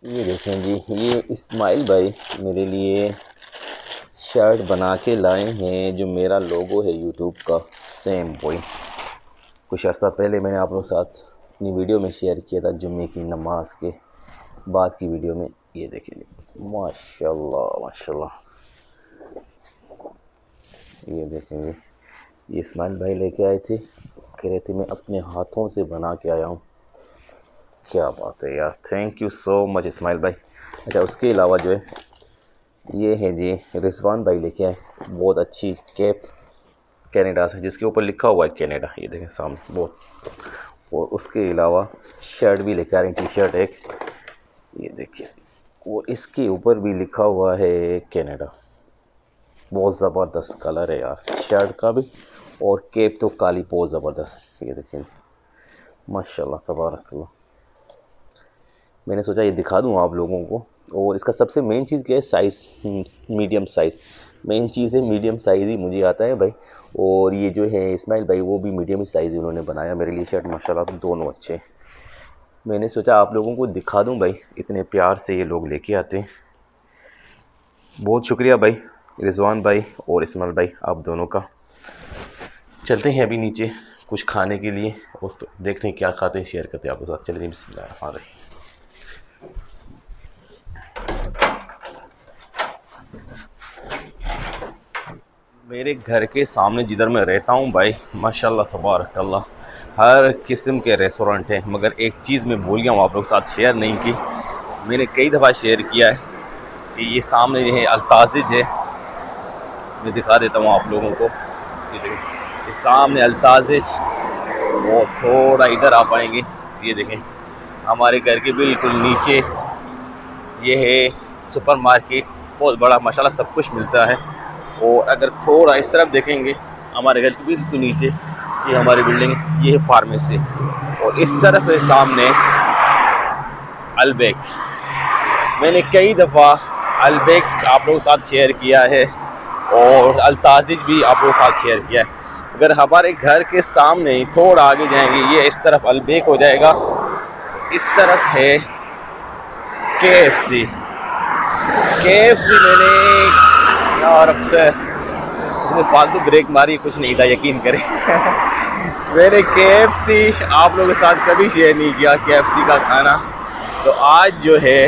ये देखें जी, ये इस्माइल भाई मेरे लिए शर्ट बना के लाए हैं जो मेरा लोगो है यूट्यूब का, सेम वही। कुछ अर्सा पहले मैंने आप लोगों के साथ अपनी वीडियो में शेयर किया था, जुम्मे की नमाज के बाद की वीडियो में। ये देखें माशाल्लाह माशाल्लाह, ये देखेंगे, ये इस्माइल भाई लेके आए थे, कह रहे थे मैं अपने हाथों से बना के आया हूँ। क्या बात है यार, thank you so much Ismail भाई। अच्छा, उसके अलावा जो है ये है जी रिजवान भाई लेके आए बहुत अच्छी कैप कनाडा से, जिसके ऊपर लिखा हुआ है कनाडा, ये देखें सामने बहुत। और उसके अलावा शर्ट भी लेके आ रहे हैं, टी शर्ट एक, ये देखिए, और इसके ऊपर भी लिखा हुआ है कनाडा। बहुत ज़बरदस्त कलर है यार शर्ट का भी, और कैप तो काली बहुत ज़बरदस्त। ये देखिए माशाल्लाह तबारकल्लाह। मैंने सोचा ये दिखा दूँ आप लोगों को। और इसका सबसे मेन चीज़ क्या है, साइज़, मीडियम साइज़ मेन चीज़ है, मीडियम साइज़ ही मुझे आता है भाई। और ये जो है इस्माइल भाई वो भी मीडियम साइज़ ही उन्होंने बनाया मेरे लिए शर्ट, माशाल्लाह दोनों अच्छे। मैंने सोचा आप लोगों को दिखा दूं भाई, इतने प्यार से ये लोग लेके आते हैं। बहुत शुक्रिया भाई रिजवान भाई और इस्माइल भाई, आप दोनों का। चलते हैं अभी नीचे कुछ खाने के लिए और देखते हैं क्या खाते हैं, शेयर करते हैं आपके साथ। चलिए बिस्मिल्लाह। मेरे घर के सामने जिधर मैं रहता हूँ भाई, माशाल्लाह तबारकल्लाह, हर किस्म के रेस्टोरेंट हैं, मगर एक चीज़ मैं भूल गया हूँ आप लोग के साथ शेयर नहीं की। मैंने कई दफ़ा शेयर किया है कि ये सामने जो है अल्ताजिज है, मैं दिखा देता हूँ आप लोगों को। ये देखें, ये सामने अल्ताजिज, वो थोड़ा इधर आ पाएंगे, ये देखें हमारे घर के बिल्कुल नीचे ये है सुपर मार्केट, बहुत बड़ा माशाल्लाह सब कुछ मिलता है। और अगर थोड़ा इस तरफ देखेंगे, हमारे घर के बिल्कुल नीचे ये हमारी बिल्डिंग, ये है फार्मेसी, और इस तरफ है सामने अलबेक। मैंने कई दफ़ा अलबेक आप लोगों के साथ शेयर किया है और अल्ताजिज भी आप लोगों के साथ शेयर किया है। अगर हमारे घर के सामने ही थोड़ा आगे जाएंगे, ये इस तरफ अलबेक हो जाएगा, इस तरफ है KFC। मैंने यार इसने फालतू ब्रेक मारी, कुछ नहीं था यकीन करें। मैंने KFC आप लोगों के साथ कभी शेयर नहीं किया, KFC का खाना। तो आज जो है,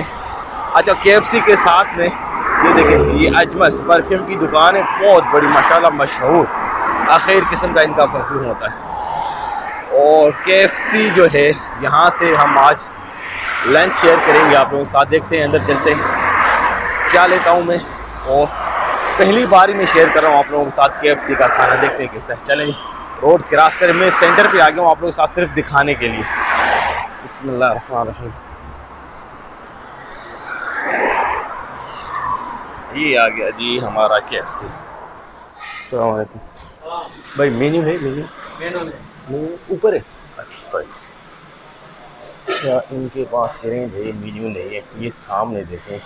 अच्छा KFC के साथ में ये देखें, ये अजमल परफ्यूम की दुकान है, बहुत बड़ी माशाल्लाह मशहूर, आखिर किस्म का इनका परफ्यूम होता है। और KFC जो है, यहाँ से हम आज लंच शेयर करेंगे आप लोगों के साथ। देखते हैं, अंदर चलते हैं क्या लेता हूँ मैं। और पहली बार ही मैं शेयर कर रहा हूँ आप लोगों के साथ KFC का खाना, देखते हैं कैसा है। चलें रोड क्रॉस करें, मैं सेंटर पे आ गया हूँ आप लोगों के साथ सिर्फ दिखाने के लिए। बिस्मिल्लाह रहमान रहीम, ये आ गया जी हमारा KFC। अस्सलाम वालेकुम भाई, मेन्यू है? मेन्यू ऊपर है। अच्छा, इनके पास कह रहे हैं भाई मेन्यू नहीं है। ये सामने देखें,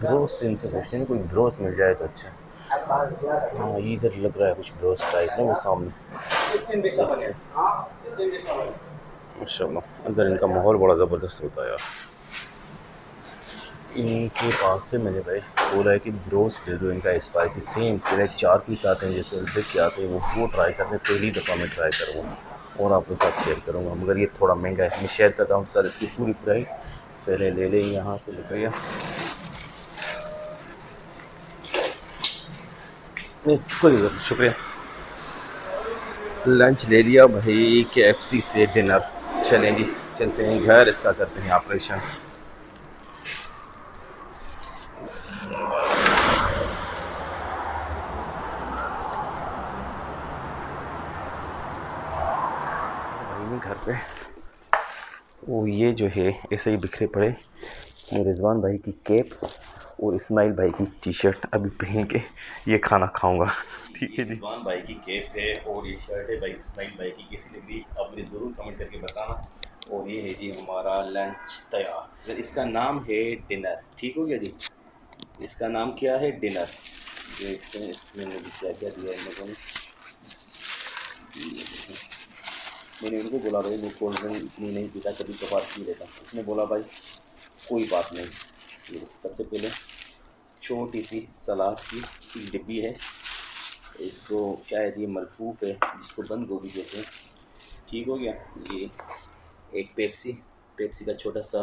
ब्रोस से इनसे पूछते हैं कोई ब्रोस मिल जाए तो अच्छा। हाँ, इधर लग रहा है कुछ ब्रोस टाइप ना, वो सामने माशाल्लाह। अंदर इनका माहौल बड़ा ज़बरदस्त होता है यार। इनके पास से मैंने भाई बोला है कि ब्रोस दे दो इनका स्पाइसी, सेम तेरे 4 पीस आते हैं जैसे उधर के आते हैं, वो ट्राई करने पहली दफ़ा मैं ट्राई करूँगा और आपके साथ शेयर करूँगा। मगर ये थोड़ा महंगा है, मैं शेयर करता हूँ सर इसकी पूरी प्राइस, पहले ले लें यहाँ से रुपया। कोई शुक्रिया। लंच ले लिया भाई KFC से, डिनर। चलें जी चलते हैं घर, इसका करते हैं ऑपरेशन। भाई मैं घर पे, वो ये जो है ऐसे ही बिखरे पड़े, मैं रिजवान भाई की कैप और इस्माइल भाई की टी शर्ट अभी पहन के ये खाना खाऊंगा। ठीक है जी। रिजवान भाई की कैप है और ये शर्ट है भाई इस्माइल भाई की, कैसी लग रही आप मुझे ज़रूर कमेंट करके बताना। और ये है जी हमारा लंच तैयार। इसका नाम है डिनर, ठीक हो गया जी, इसका नाम क्या है डिनर। देखते हैं इसमें मुझे क्या क्या दिया इन लोगों ने। मैंने उनको बोला भाई मैं कोल्ड ड्रिंक इतनी नहीं पीता, कभी कभार पी लेता। उसने बोला भाई कोई बात नहीं। ये सबसे पहले छोटी सी सलाद की एक डिब्बी है, इसको शायद ये मलफूफ है जिसको बंद गोभी कहते हैं। ठीक हो गया। ये एक पेप्सी, पेप्सी का छोटा सा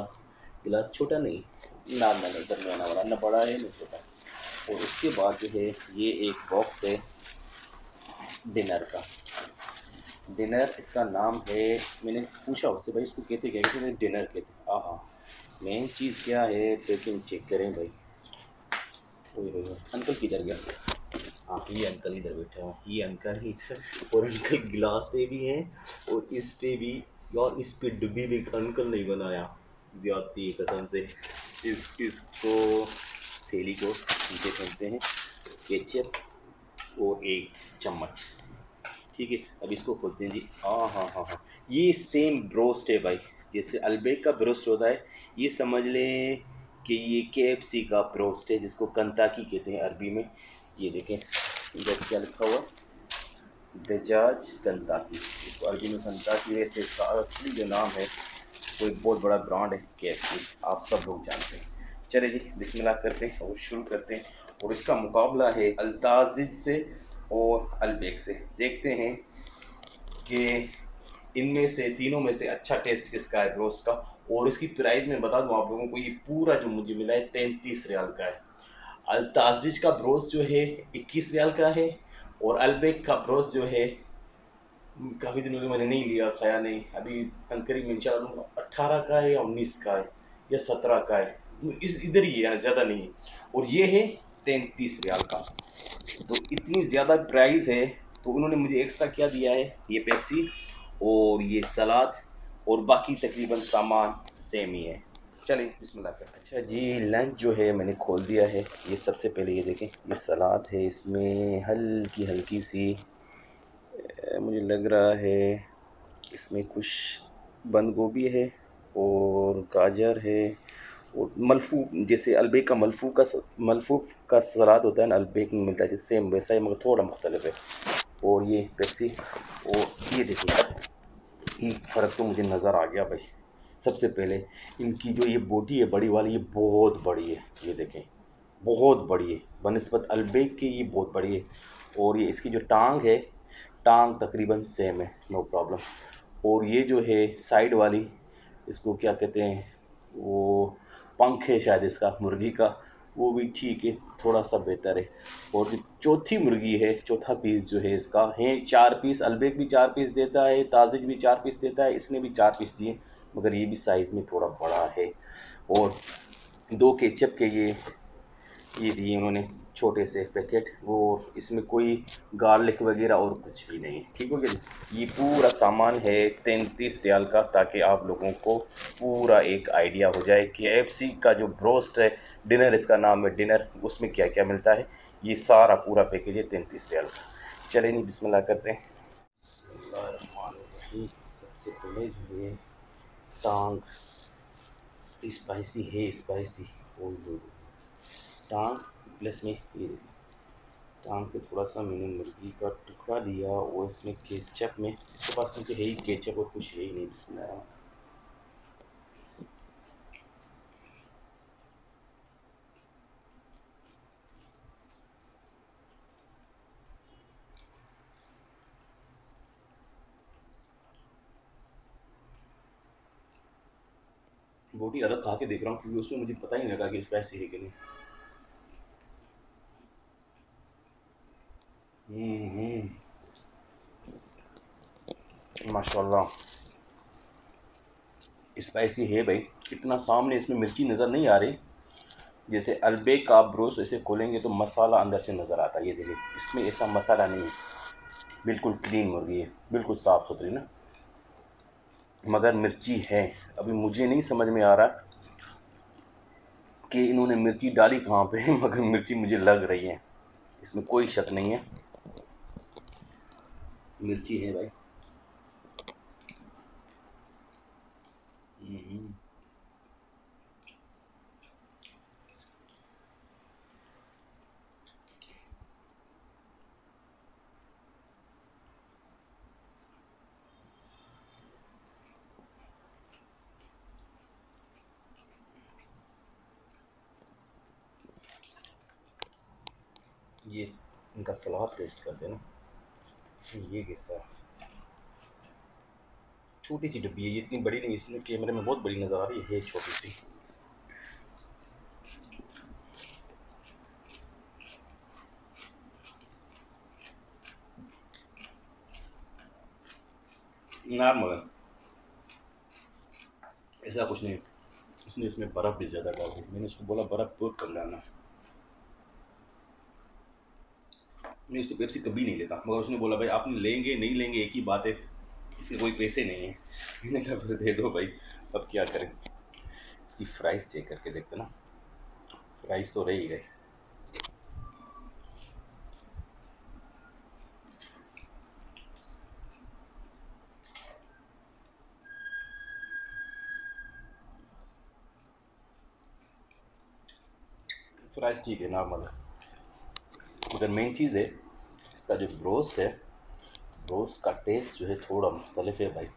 गिलास, छोटा नहीं नॉर्मल है, दरमियाना वाला, ना बड़ा है ना छोटा। और उसके बाद जो है ये एक बॉक्स है डिनर का। डिनर इसका नाम है, मैंने पूछा उससे भाई इसको कहते क्या, कहते डिनर कहते। हाँ, मेन चीज़ क्या है, पैकिंग चेक करें भाई। ओए अंकल किधर गया? हाँ ये अंकल इधर बैठे हो, ये अंकल ही इधर, और अंकल गिलास पे भी हैं और इस पे भी। यार इस पे डब्बी भी अंकल नहीं बनाया, ज्यादती कसम से। इसको थैली को नीचे फेंकते हैं, केचप और एक चम्मच। ठीक है, अब इसको खोलते हैं जी। हाँ हाँ हाँ हाँ, ये सेम ब्रोस्ट है भाई, जैसे अल्बेक का ब्रोस्ट होता है, ये समझ लें कि ये KFC का ब्रोस्ट है जिसको कंताकी कहते हैं अरबी में। ये देखें इधर क्या लिखा हुआ, दजाज कंताकी, इसको अरबी में कंताकी। वैसे इसका असली जो नाम है वो एक बहुत बड़ा ब्रांड है KFC, आप सब लोग जानते हैं। चले जी बिस्मिल्लाह करते हैं और शुरू करते हैं। और इसका मुकाबला है अल्ताजिज से और अल्बेक से। देखते हैं कि इनमें से तीनों में से अच्छा टेस्ट किसका है ब्रोस्ट का। और इसकी प्राइस मैं बता दूं आप लोगों को, ये पूरा जो मुझे मिला है 33 रियाल का है। अल्ताजिज का ब्रोस्ट जो है 21 रियाल का है, और अल्बेक का ब्रोस्ट जो है काफ़ी दिनों से मैंने नहीं लिया, खाया नहीं, अभी करीब इंशाल्लाह 18 का है या 19 का है या 17 का है, इस इधर ही है, ज़्यादा नहीं है। और ये है 33 रियाल का। तो इतनी ज़्यादा प्राइस है तो उन्होंने मुझे एक्स्ट्रा क्या दिया है, ये पेप्सी और ये सलाद, और बाकी तकरीबन सामान सेम ही है। चलिए बिस्मिल्लाह करते हैं। अच्छा जी, लंच जो है मैंने खोल दिया है। ये सबसे पहले ये देखें, ये सलाद है, इसमें हल्की हल्की सी मुझे लग रहा है इसमें कुछ बंद गोभी है और गाजर है, और मलफूफ, जैसे अलबेक का मलफूफ का सलाद होता है ना, अलबेक में मिलता है सेम वैसा ही मगर थोड़ा मुख्तलिफ है। और ये पेप्सी, और ये देखिए एक फ़र्क तो मुझे नज़र आ गया भाई। सबसे पहले इनकी जो ये बोटी है बड़ी वाली, ये बहुत बड़ी है, ये देखें बहुत बड़ी है बनिस्बत अलबेक की, ये बहुत बड़ी है। और ये इसकी जो टांग है, टांग तकरीबन सेम है, नो प्रॉब्लम। और ये जो है साइड वाली, इसको क्या कहते हैं, वो पंख है शायद इसका मुर्गी का, वो भी ठीक है, थोड़ा सा बेहतर है। और जो चौथी मुर्गी है, चौथा पीस जो है इसका है 4 पीस। अलबेक भी 4 पीस देता है, ताजिज भी 4 पीस देता है, इसने भी 4 पीस दिए, मगर ये भी साइज़ में थोड़ा बड़ा है। और 2 केचप के ये दिए उन्होंने छोटे से पैकेट, वो इसमें कोई गार्लिक वगैरह और कुछ भी नहीं है। ठीक हो गया जी। ये पूरा सामान है 33 रियाल का, ताकि आप लोगों को पूरा एक आइडिया हो जाए कि KFC का जो ब्रोस्ट है, डिनर इसका नाम है डिनर, उसमें क्या क्या मिलता है। ये सारा पूरा पैकेज है 33 रियाल का। चलिए नहीं बिस्मिल्लाह करते हैं। बिस्मिल्लाहिर्रहमानिर्रहीम। सबसे पहले जो है टांग, स्पाइसी है, स्पाइसी। ओ टांग प्लस में ये देखिए, टांग से थोड़ा सा मैंने मुर्गी का टुकड़ा लिया और इसमें केचप में, इसके पास मुझे है ही केचप और कुछ है ही नहीं। बिस्मिल्लाह। बोटी अलग खा के देख रहा हूँ क्योंकि उसमें मुझे पता ही नहीं लगा कि स्पाइसी है कि नहीं। माशाल्लाह स्पाइसी है भाई। इतना सामने इसमें मिर्ची नज़र नहीं आ रही, जैसे अलबेक का आप ब्रोस्ट ऐसे खोलेंगे तो मसाला अंदर से नज़र आता है। ये देखिए इसमें ऐसा मसाला नहीं है, बिल्कुल क्लीन मुर्गी है, बिल्कुल साफ़ सुथरी ना, मगर मिर्ची है। अभी मुझे नहीं समझ में आ रहा कि इन्होंने मिर्ची डाली कहाँ पे है, मगर मिर्ची मुझे लग रही है, इसमें कोई शक नहीं है, मिर्ची है भाई। हम्म, ये इनका सलाद टेस्ट कर देना। ये कैसा है, छोटी सी डब्बी है, ये इतनी बड़ी नहीं, इसमें कैमरे में बहुत बड़ी नज़र आ रही है छोटी सी। नॉर्मल है, ऐसा कुछ नहीं। उसने इसमें बर्फ़ भी ज़्यादा डाल दी, मैंने उसको बोला बर्फ़ बहुत कम डालना। मैं उससे पेप्सी कभी नहीं लेता, मगर उसने बोला भाई आप लेंगे नहीं लेंगे एक ही बात है, इसके कोई पैसे नहीं है। मैंने कहा फिर दे दो भाई, अब क्या करें। इसकी फ्राइज़ चेक करके देखते ना, फ्राइज़ तो रह ही गई। फ्राइज़ ठीक है, नॉर्मल है, मगर मेन चीज़ है इसका जो ब्रोस्ट है, ब्रोस्ट का टेस्ट जो है थोड़ा मुख्तलिफ है भाई।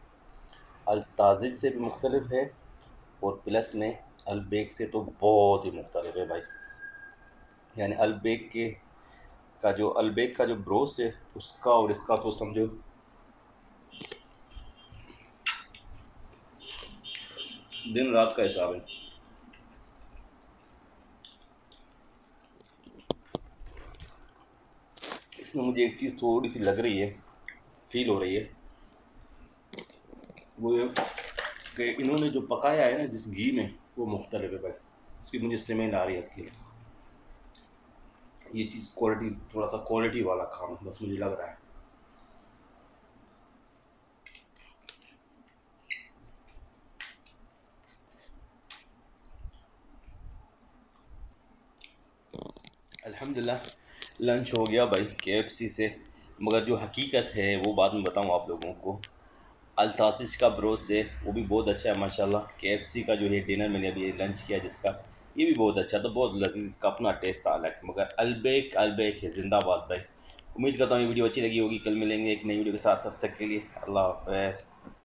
अल्ताजिज से भी मुख्तलिफ है, और प्लस में अलबेक से तो बहुत ही मुख्तलिफ है भाई। यानी अलबेक का जो ब्रोस्ट है उसका और इसका तो समझो दिन रात का हिसाब है। इसमें मुझे एक चीज़ थोड़ी सी लग रही है, फील हो रही है, वो ये कि इन्होंने जो पकाया है ना जिस घी में, वो मुख्तलिफ है भाई। उसकी मुझे स्मेल आ रही है इसकी। ये चीज़ क्वालिटी, थोड़ा सा क्वालिटी वाला काम है बस, मुझे लग रहा है। अल्हम्दुलिल्लाह लंच हो गया भाई केएफसी से, मगर जो हकीकत है वो बाद में बताऊँ आप लोगों को। अल्तासिज का ब्रोस्ट है वो भी बहुत अच्छा है माशाल्लाह। केएफसी का जो है डिनर मैंने अभी लंच किया जिसका, ये भी बहुत अच्छा, तो बहुत लजीज, इसका अपना टेस्ट था अलग। मगर अलबेक अलबेक है, जिंदाबाद भाई। उम्मीद करता हूँ ये वीडियो अच्छी लगी होगी, कल मिलेंगे एक नई वीडियो के साथ, तब तक के लिए अल्लाह हाफ़िज़।